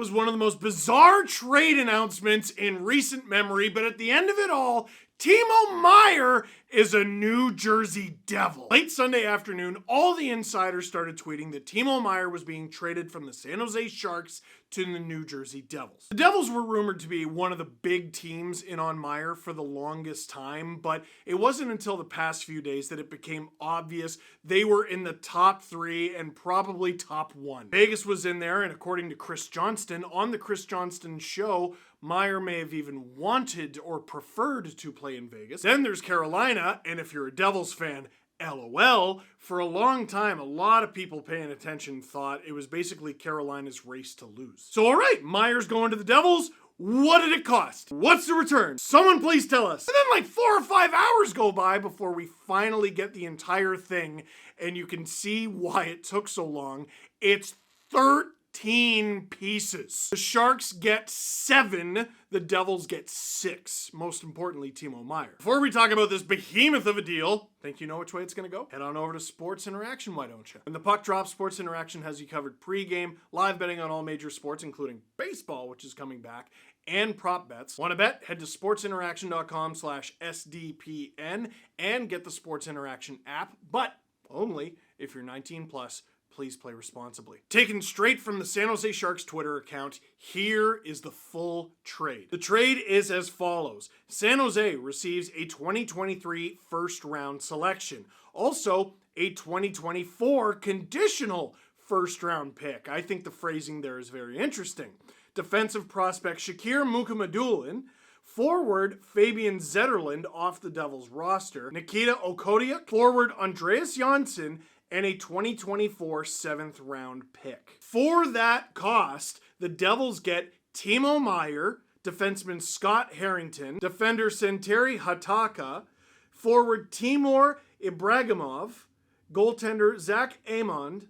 was one of the most bizarre trade announcements in recent memory, but at the end of it all, Timo Meier is a New Jersey Devil. Late Sunday afternoon, all the insiders started tweeting that Timo Meier was being traded from the San Jose Sharks to the New Jersey Devils. The Devils were rumored to be one of the big teams in on Meier for the longest time, but it wasn't until the past few days that it became obvious they were in the top 3 and probably top 1. Vegas was in there, and according to Chris Johnston, on the Chris Johnston show, Meier may have even wanted or preferred to play in Vegas. Then there's Carolina, and if you're a Devils fan, LOL, for a long time, a lot of people paying attention thought it was basically Carolina's race to lose. So all right, Meier's going to the Devils. What did it cost? What's the return? Someone please tell us. And then like 4 or 5 hours go by before we finally get the entire thing, and you can see why it took so long. It's 13 pieces. The Sharks get 7, the Devils get 6. Most importantly, Timo Meier. Before we talk about this behemoth of a deal, think you know which way it's gonna go? Head on over to Sports Interaction, why don't you? When the puck drops, Sports Interaction has you covered pre-game, live betting on all major sports, including baseball, which is coming back, and prop bets. Want to bet? Head to sportsinteraction.com/SDPN and get the Sports Interaction app, but only if you're 19 plus. Please play responsibly. Taken straight from the San Jose Sharks Twitter account, here is the full trade. The trade is as follows. San Jose receives a 2023 first round selection. Also, a 2024 conditional first round pick. I think the phrasing there is very interesting. Defensive prospect Shakir Mukhamadullin, forward Fabian Zetterlund off the Devils roster, Nikita Okhotiuk, forward Andreas Johnsson, and a 2024 7th round pick. For that cost, the Devils get Timo Meier, defenseman Scott Harrington, defender Santeri Hataka, forward Timur Ibragimov, goaltender Zach Amond,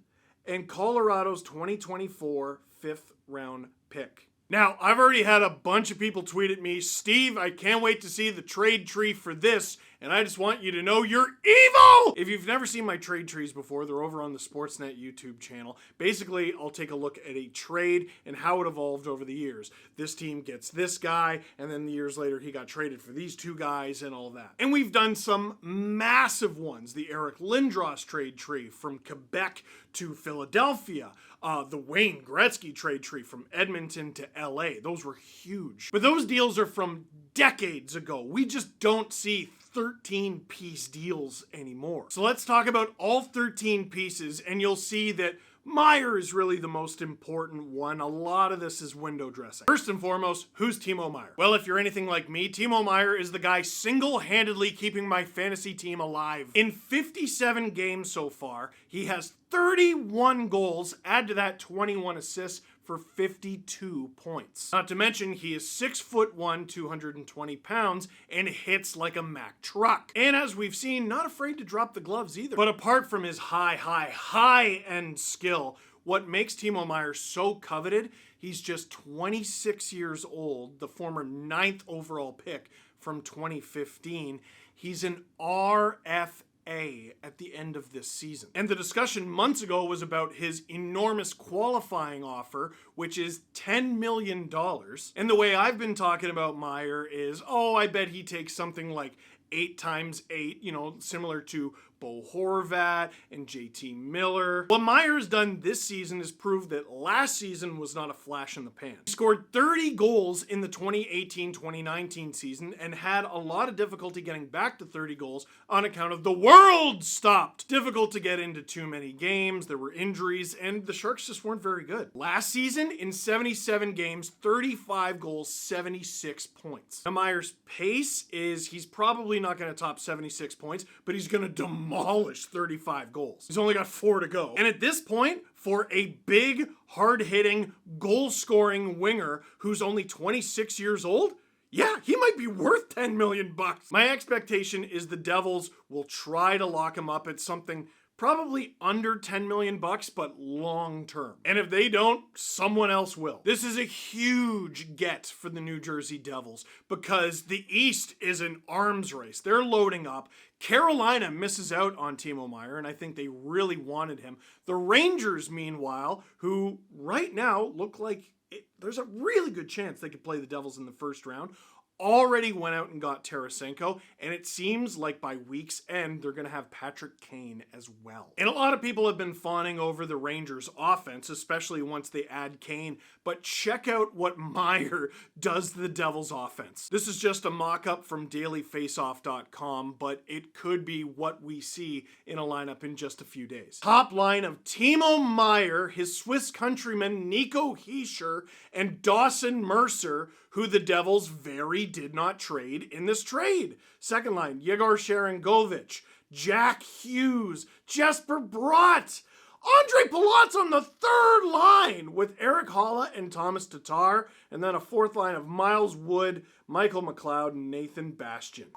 and Colorado's 2024 5th round pick. Now, I've already had a bunch of people tweet at me, Steve, I can't wait to see the trade tree for this, and I just want you to know you're evil! If you've never seen my trade trees before, they're over on the Sportsnet YouTube channel. Basically, I'll take a look at a trade and how it evolved over the years. This team gets this guy, and then years later he got traded for these 2 guys and all that. And we've done some massive ones. The Eric Lindros trade tree from Quebec to Philadelphia. The Wayne Gretzky trade tree from Edmonton to LA. Those were huge. But those deals are from decades ago. We just don't see 13-piece deals anymore. So let's talk about all 13 pieces, and you'll see that Meier is really the most important one. A lot of this is window dressing. First and foremost, who's Timo Meier? Well, if you're anything like me, Timo Meier is the guy single-handedly keeping my fantasy team alive. In 57 games so far, he has 31 goals, add to that 21 assists for 52 points. Not to mention, he is 6'1", 220 pounds, and hits like a Mack truck. And as we've seen, not afraid to drop the gloves either. But apart from his high-end skill, what makes Timo Meier so coveted, he's just 26 years old, the former 9th overall pick from 2015. He's an RFA at the end of this season. And the discussion months ago was about his enormous qualifying offer, which is $10 million. And the way I've been talking about Meier is, I bet he takes something like 8 times 8, similar to Bo Horvat and JT Miller. What Meier's done this season is prove that last season was not a flash in the pan. He scored 30 goals in the 2018-2019 season and had a lot of difficulty getting back to 30 goals on account of the world stopped. Difficult to get into too many games, there were injuries, and the Sharks just weren't very good. Last season, in 77 games, 35 goals, 76 points. Now Meier's pace is, he's probably not going to top 76 points, but he's going to demolish 35 goals. He's only got 4 to go. And at this point, for a big, hard-hitting, goal-scoring winger who's only 26 years old, yeah, he might be worth $10 million. My expectation is the Devils will try to lock him up at something probably under $10 million, but long term. And if they don't, someone else will. This is a huge get for the New Jersey Devils because the East is an arms race. They're loading up. Carolina misses out on Timo Meier, and I think they really wanted him. The Rangers, meanwhile, who right now look like there's a really good chance they could play the Devils in the first round. Already went out and got Tarasenko, and it seems like by week's end, they're going to have Patrick Kane as well. And a lot of people have been fawning over the Rangers' offense, especially once they add Kane, but check out what Meier does to the Devils' offense. This is just a mock-up from dailyfaceoff.com, but it could be what we see in a lineup in just a few days. Top line of Timo Meier, his Swiss countryman Nico Hischier, and Dawson Mercer, who the Devils did not trade in this trade. Second line, Yegor Sharangovich, Jack Hughes, Jesper Bratt, Andre Palat's on the third line with Eric Holla and Thomas Tatar, and then a fourth line of Miles Wood, Michael McLeod, and Nathan Bastian.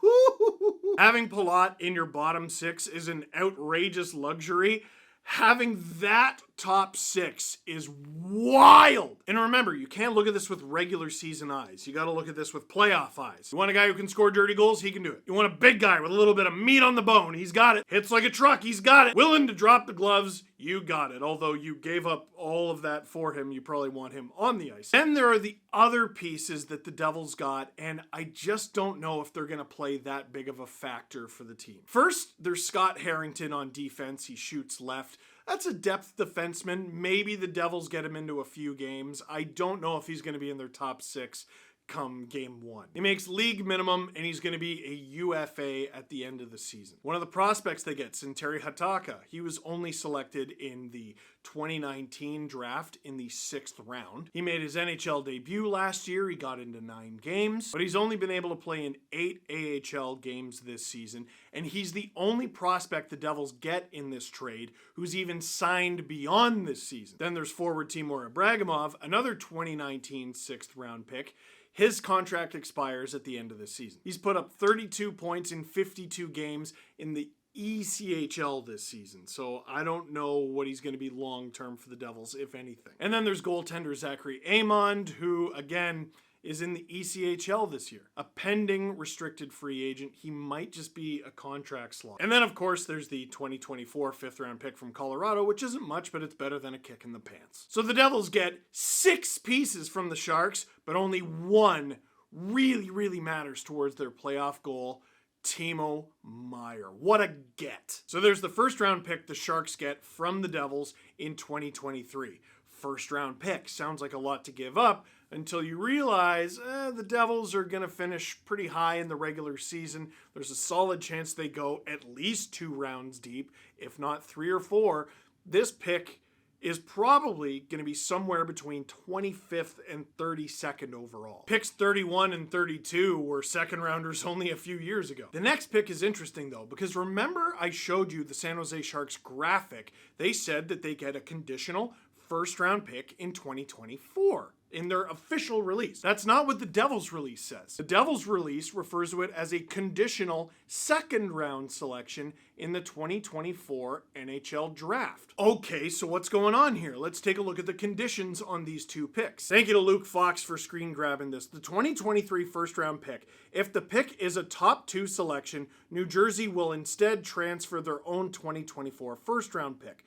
Having Palat in your bottom six is an outrageous luxury. Having that top six is wild. And remember, you can't look at this with regular season eyes. You got to look at this with playoff eyes. You want a guy who can score dirty goals? He can do it. You want a big guy with a little bit of meat on the bone? He's got it. Hits like a truck? He's got it. Willing to drop the gloves? You got it. Although you gave up all of that for him, you probably want him on the ice. Then there are the other pieces that the Devils got, and I just don't know if they're going to play that big of a factor for the team. First, there's Scott Harrington on defense. He shoots left. That's a depth defenseman. Maybe the Devils get him into a few games. I don't know if he's going to be in their top six come game one. He makes league minimum, and he's going to be a UFA at the end of the season. One of the prospects they get, Santeri Hataka, he was only selected in the 2019 draft in the 6th round. He made his NHL debut last year. He got into 9 games, but he's only been able to play in 8 AHL games this season, and he's the only prospect the Devils get in this trade who's even signed beyond this season. Then there's forward Timur Ibragimov, another 2019 6th round pick. His contract expires at the end of this season. He's put up 32 points in 52 games in the ECHL this season, so I don't know what he's going to be long-term for the Devils, if anything. And then there's goaltender Zachary Amond, who, again, is in the ECHL this year. A pending restricted free agent. He might just be a contract slot. And then, of course, there's the 2024 5th-round pick from Colorado, which isn't much, but it's better than a kick in the pants. So the Devils get 6 pieces from the Sharks, but only one really matters towards their playoff goal. Timo Meier. What a get. So there's the first-round pick the Sharks get from the Devils in 2023. First-round pick. Sounds like a lot to give up, until you realize the Devils are going to finish pretty high in the regular season. There's a solid chance they go at least 2 rounds deep, if not 3 or 4. This pick is probably going to be somewhere between 25th and 32nd overall. Picks 31 and 32 were second rounders only a few years ago. The next pick is interesting though, because remember I showed you the San Jose Sharks graphic. They said that they get a conditional first round pick in 2024 in their official release. That's not what the Devils release says. The Devils release refers to it as a conditional second round selection in the 2024 NHL draft. Okay, so what's going on here? Let's take a look at the conditions on these 2 picks. Thank you to Luke Fox for screen grabbing this. The 2023 first round pick. If the pick is a top 2 selection, New Jersey will instead transfer their own 2024 first round pick.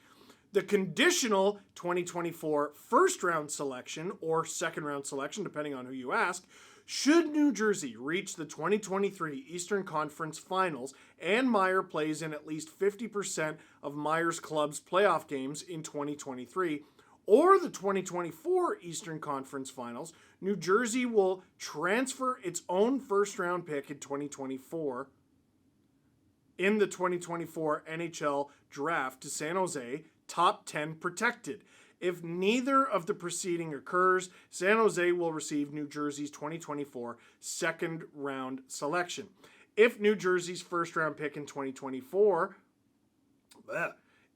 The conditional 2024 first-round selection, or second-round selection, depending on who you ask, should New Jersey reach the 2023 Eastern Conference Finals and Meier plays in at least 50% of Meier's club's playoff games in 2023, or the 2024 Eastern Conference Finals, New Jersey will transfer its own first-round pick in 2024 in the 2024 NHL draft to San Jose, top 10 protected. If neither of the preceding occurs, San Jose will receive New Jersey's 2024 second round selection. If New Jersey's first round pick in 2024,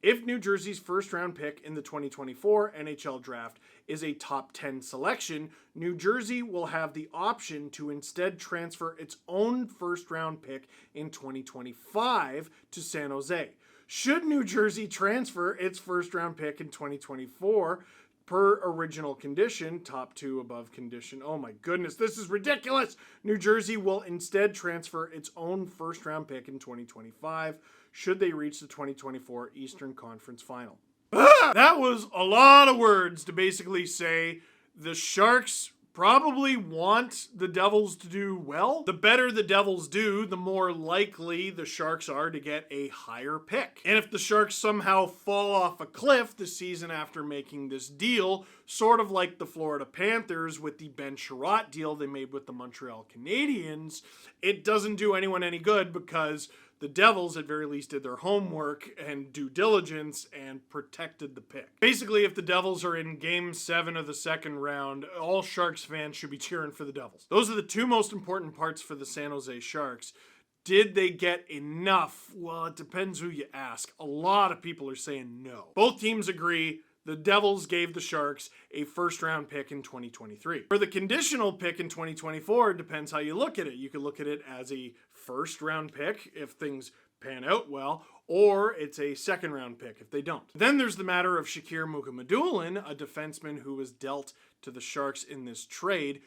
if New Jersey's first round pick in the 2024 NHL draft is a top 10 selection, New Jersey will have the option to instead transfer its own first round pick in 2025 to San Jose. Should New Jersey transfer its first-round pick in 2024 per original condition, top 2 above condition, oh my goodness, this is ridiculous! New Jersey will instead transfer its own first-round pick in 2025 should they reach the 2024 Eastern Conference Final. That was a lot of words to basically say the Sharks probably want the Devils to do well. The better the Devils do, the more likely the Sharks are to get a higher pick. And if the Sharks somehow fall off a cliff the season after making this deal, sort of like the Florida Panthers with the Ben Sherratt deal they made with the Montreal Canadiens, it doesn't do anyone any good because the Devils at very least did their homework and due diligence and protected the pick. Basically, if the Devils are in Game 7 of the second round, all Sharks fans should be cheering for the Devils. Those are the two most important parts for the San Jose Sharks. Did they get enough? Well, it depends who you ask. A lot of people are saying no. Both teams agree the Devils gave the Sharks a first-round pick in 2023. For the conditional pick in 2024, it depends how you look at it. You could look at it as a first-round pick if things pan out well, or it's a second-round pick if they don't. Then there's the matter of Shakir Mukhamadullin, a defenseman who was dealt to the Sharks in this trade,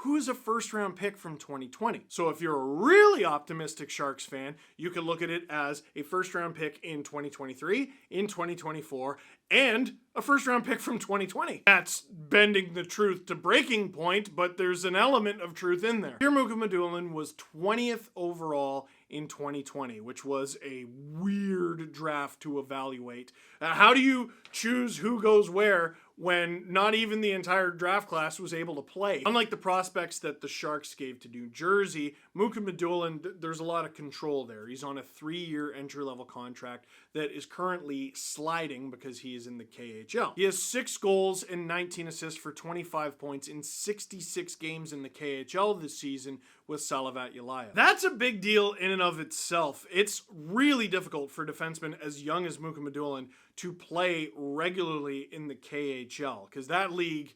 who is a first-round pick from 2020. So if you're a really optimistic Sharks fan, you could look at it as a first-round pick in 2023, in 2024, and a first-round pick from 2020. That's bending the truth to breaking point, but there's an element of truth in there. Shakir Mukhamadullin was 20th overall in 2020, which was a weird draft to evaluate. How do you choose who goes where when not even the entire draft class was able to play? Unlike the prospects that the Sharks gave to New Jersey, Mukhamadullin, there's a lot of control there. He's on a 3-year entry-level contract that is currently sliding because he is in the KHL. He has 6 goals and 19 assists for 25 points in 66 games in the KHL this season with Salavat Yelayev. That's a big deal in and of itself. It's really difficult for defensemen as young as Mukhamadullin to play regularly in the KHL because that league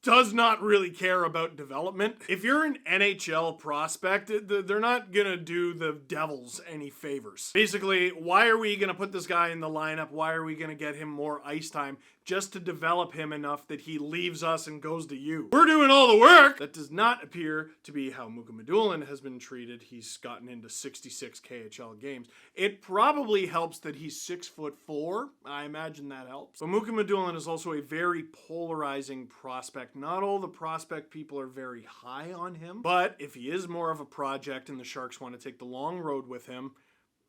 does not really care about development. If you're an NHL prospect, they're not gonna do the Devils any favors. Basically, why are we gonna put this guy in the lineup? Why are we gonna get him more ice time just to develop him enough that he leaves us and goes to you? We're doing all the work! That does not appear to be how Mukhamadullin has been treated. He's gotten into 66 KHL games. It probably helps that he's 6'4". I imagine that helps. But Mukhamadullin is also a very polarizing prospect. Not all the prospect people are very high on him, but if he is more of a project and the Sharks want to take the long road with him,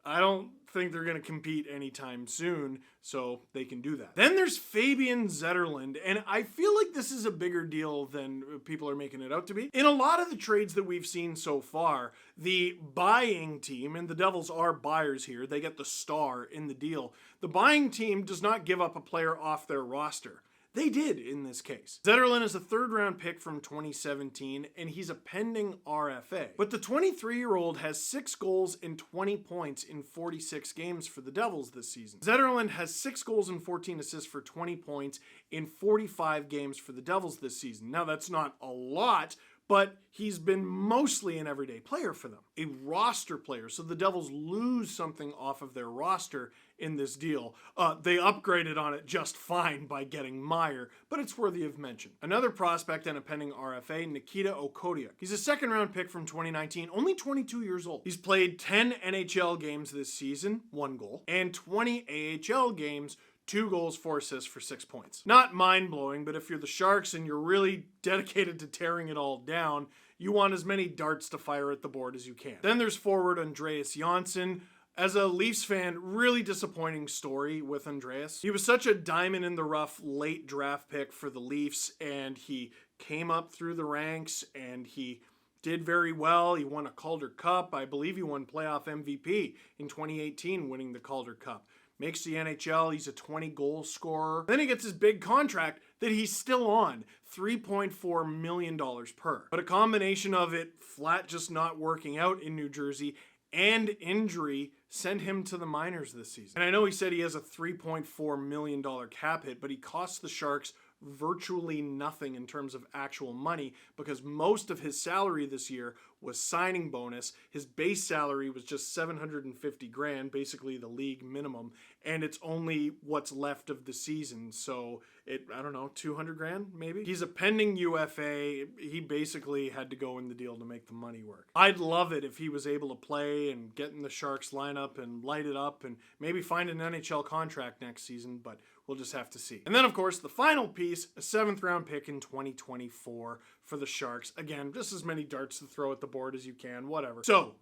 I don't think they're going to compete anytime soon, so they can do that. Then there's Fabian Zetterlund, and I feel like this is a bigger deal than people are making it out to be. In a lot of the trades that we've seen so far, the buying team, and the Devils are buyers here, they get the star in the deal. The buying team does not give up a player off their roster. They did in this case. Zetterlund is a 3rd-round pick from 2017, and he's a pending RFA. But the 23-year-old has 6 goals and 20 points in 46 games for the Devils this season. Zetterlund has 6 goals and 14 assists for 20 points in 45 games for the Devils this season. Now, that's not a lot, but he's been mostly an everyday player for them, a roster player. So the Devils lose something off of their roster in this deal. They upgraded on it just fine by getting Meier, but it's worthy of mention. Another prospect and a pending RFA, Nikita Okhotiuk. He's a 2nd-round pick from 2019, only 22 years old. He's played 10 NHL games this season, 1 goal, and 20 AHL games, 2 goals, 4 assists for 6 points. Not mind-blowing, but if you're the Sharks and you're really dedicated to tearing it all down, you want as many darts to fire at the board as you can. Then there's forward Andreas Johnsson. As a Leafs fan, really disappointing story with Andreas. He was such a diamond in the rough late draft pick for the Leafs, and he came up through the ranks and he did very well. He won a Calder Cup. I believe he won playoff MVP in 2018, winning the Calder Cup. Makes the NHL, he's a 20-goal scorer. Then he gets his big contract that he's still on, $3.4 million per. But a combination of it flat just not working out in New Jersey and injury sent him to the minors this season. And I know he said he has a $3.4 million cap hit, but he costs the Sharks virtually nothing in terms of actual money because most of his salary this year was signing bonus. His base salary was just $750,000, basically the league minimum, and it's only what's left of the season. So I don't know, $200,000 maybe? He's a pending UFA. He basically had to go in the deal to make the money work. I'd love it if he was able to play and get in the Sharks lineup and light it up and maybe find an NHL contract next season, but We'll just have to see. And then, of course, the final piece, a 7th round pick in 2024 for the Sharks. Again, just as many darts to throw at the board as you can, whatever. So,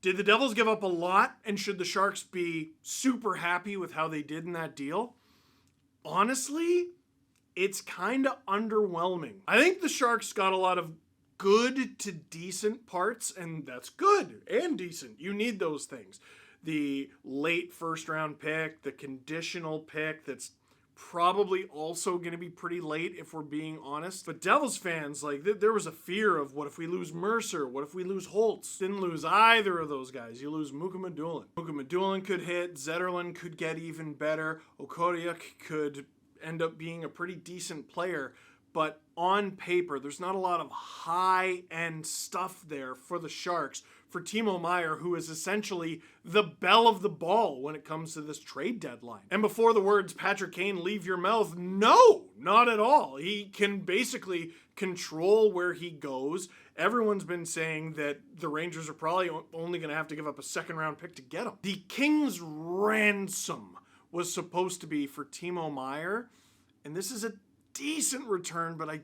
did the Devils give up a lot, and should the Sharks be super happy with how they did in that deal? Honestly, it's kind of underwhelming. I think the Sharks got a lot of good to decent parts, and that's good and decent. You need those things. The late 1st round pick, the conditional pick that's probably also going to be pretty late if we're being honest. But Devils fans, like, there was a fear of what if we lose Mercer? What if we lose Holtz? Didn't lose either of those guys. You lose Muka Madulin. Muka Madulin could hit. Zetterlund could get even better. Okodiuk could end up being a pretty decent player. But on paper, there's not a lot of high-end stuff there for the Sharks, for Timo Meier, who is essentially the belle of the ball when it comes to this trade deadline. And before the words Patrick Kane leave your mouth, no, not at all. He can basically control where he goes. Everyone's been saying that the Rangers are probably only going to have to give up a 2nd round pick to get him. The King's ransom was supposed to be for Timo Meier, and this is a decent return, but I'm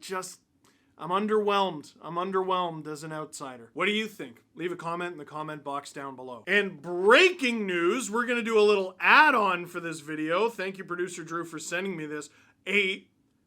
underwhelmed. I'm underwhelmed as an outsider. What do you think? Leave a comment in the comment box down below. And breaking news, we're going to do a little add-on for this video. Thank you, producer Drew, for sending me this. A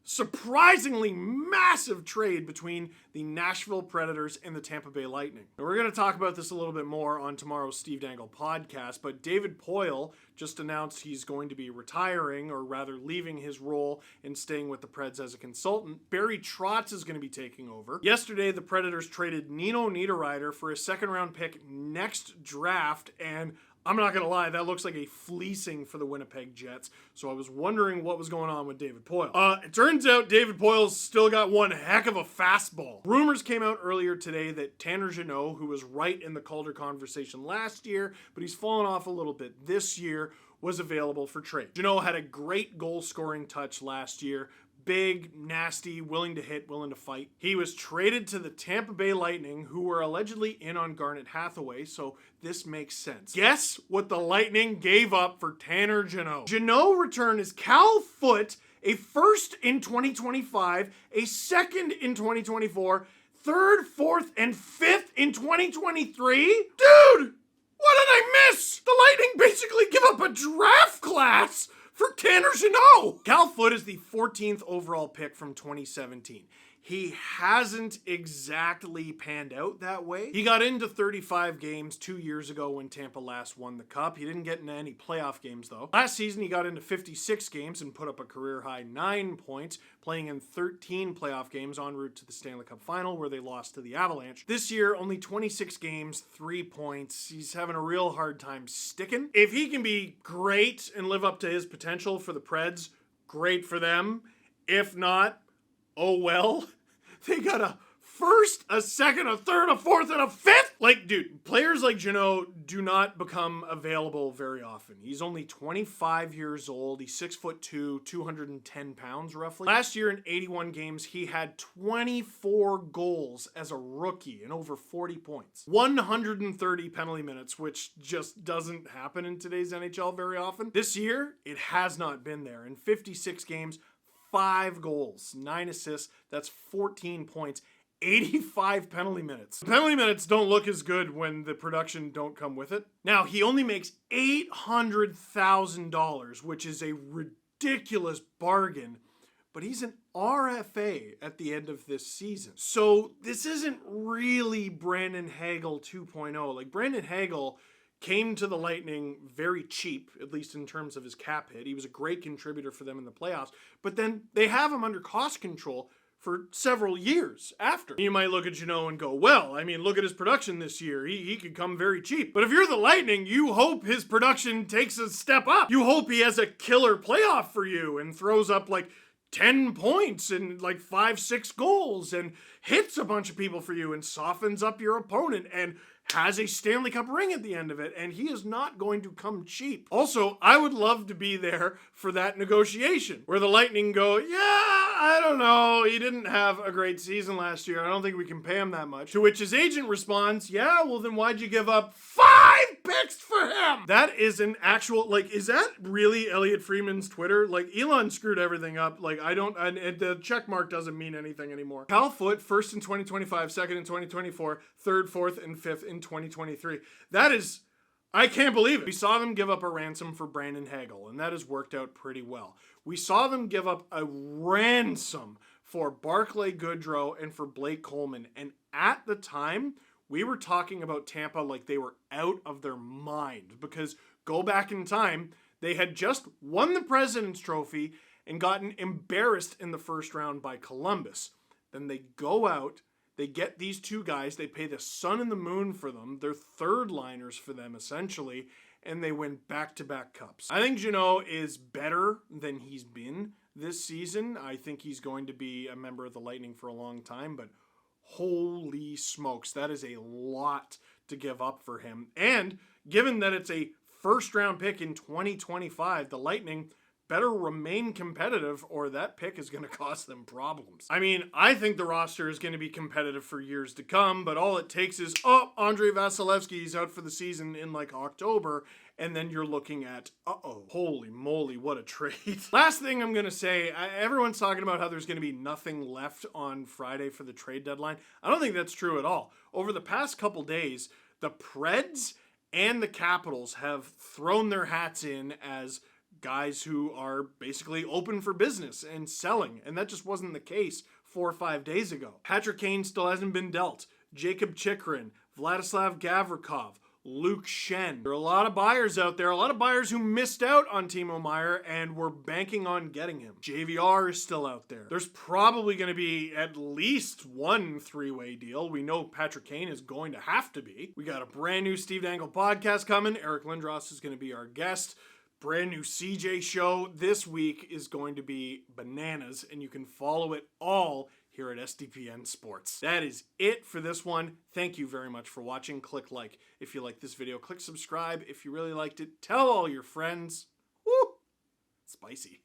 surprisingly massive trade between the Nashville Predators and the Tampa Bay Lightning. Now, we're going to talk about this a little bit more on tomorrow's Steve Dangle podcast, but David Poile just announced he's going to be retiring, or rather leaving his role and staying with the Preds as a consultant. Barry Trotz is going to be taking over. Yesterday, the Predators traded Nino Niederreiter for a 2nd round pick next draft, and I'm not going to lie, that looks like a fleecing for the Winnipeg Jets. So I was wondering what was going on with David Poile. It turns out David Poile's still got one heck of a fastball. Rumors came out earlier today that Tanner Jeannot, who was right in the Calder conversation last year, but he's fallen off a little bit this year, was available for trade. Jeannot had a great goal-scoring touch last year. Big, nasty, willing to hit, willing to fight. He was traded to the Tampa Bay Lightning, who were allegedly in on Garnet Hathaway, so this makes sense. Guess what the Lightning gave up for Tanner Jeannot? Jeannot returned as Cal Foote, a 1st in 2025, a 2nd in 2024, 3rd, 4th, and 5th in 2023? Dude! What did I miss? The Lightning basically give up a draft class for Tanner Jeannot. Cal Foote is the 14th overall pick from 2017. He hasn't exactly panned out that way. He got into 35 games 2 years ago when Tampa last won the Cup. He didn't get into any playoff games, though. Last season, he got into 56 games and put up a career-high 9 points, playing in 13 playoff games en route to the Stanley Cup Final, where they lost to the Avalanche. This year, only 26 games, 3 points. He's having a real hard time sticking. If he can be great and live up to his potential for the Preds, great for them. If not, oh well. They got a 1st, a 2nd, a 3rd, a 4th, and a 5th? Like, dude, players like Jeannot do not become available very often. He's only 25 years old. He's 6'2", 210 pounds roughly. Last year in 81 games, he had 24 goals as a rookie and over 40 points. 130 penalty minutes, which just doesn't happen in today's NHL very often. This year, it has not been there. In 56 games, 5 goals, 9 assists, that's 14 points, 85 penalty minutes. The penalty minutes don't look as good when the production don't come with it. Now, he only makes $800,000, which is a ridiculous bargain, but he's an RFA at the end of this season. So this isn't really Brandon Hagel 2.0. Like, Brandon Hagel came to the Lightning very cheap, at least in terms of his cap hit. He was a great contributor for them in the playoffs, but then they have him under cost control for several years after. You might look at Jeannot and go, well, I mean, look at his production this year. He could come very cheap. But if you're the Lightning, you hope his production takes a step up. You hope he has a killer playoff for you and throws up like 10 points and like 5-6 goals and hits a bunch of people for you and softens up your opponent and has a Stanley Cup ring at the end of it, and he is not going to come cheap. Also, I would love to be there for that negotiation where the Lightning go, yeah, I don't know. He didn't have a great season last year. I don't think we can pay him that much. To which his agent responds, yeah, well then why'd you give up 5 picks for him? That is an actual, like, is that really Elliot Freeman's Twitter? Like, Elon screwed everything up. Like, and the check mark doesn't mean anything anymore. Cal Foote, first in 2025, second in 2024, third, fourth, and fifth in 2023. That is, I can't believe it. We saw them give up a ransom for Brandon Hagel, and that has worked out pretty well. We saw them give up a ransom for Barclay Goodrow and for Blake Coleman. And at the time, we were talking about Tampa like they were out of their mind. Because go back in time, they had just won the President's Trophy and gotten embarrassed in the first round by Columbus. Then they go out, they get these two guys, they pay the sun and the moon for them. They're third liners for them, essentially. And they win back-to-back cups. I think Jeannot is better than he's been this season. I think he's going to be a member of the Lightning for a long time, but holy smokes, that is a lot to give up for him. And given that it's a first-round pick in 2025, the Lightning better remain competitive or that pick is going to cause them problems. I mean, I think the roster is going to be competitive for years to come, but all it takes is, Andrei Vasilevsky's out for the season in like October, and then you're looking at, holy moly, what a trade. Last thing I'm going to say, everyone's talking about how there's going to be nothing left on Friday for the trade deadline. I don't think that's true at all. Over the past couple days, the Preds and the Capitals have thrown their hats in as guys who are basically open for business and selling, and that just wasn't the case 4 or 5 days ago. Patrick Kane still hasn't been dealt. Jacob Chikrin, Vladislav Gavrikov, Luke Shen. There are a lot of buyers out there, a lot of buyers who missed out on Timo Meier and were banking on getting him. JVR is still out there. There's probably going to be at least one 3-way deal. We know Patrick Kane is going to have to be. We got a brand new Steve Dangle podcast coming. Eric Lindros is going to be our guest. Brand new CJ show this week is going to be bananas, and you can follow it all here at SDPN Sports. That is it for this one. Thank you very much for watching. Click like if you like this video. Click subscribe if you really liked it. Tell all your friends. Woo! Spicy.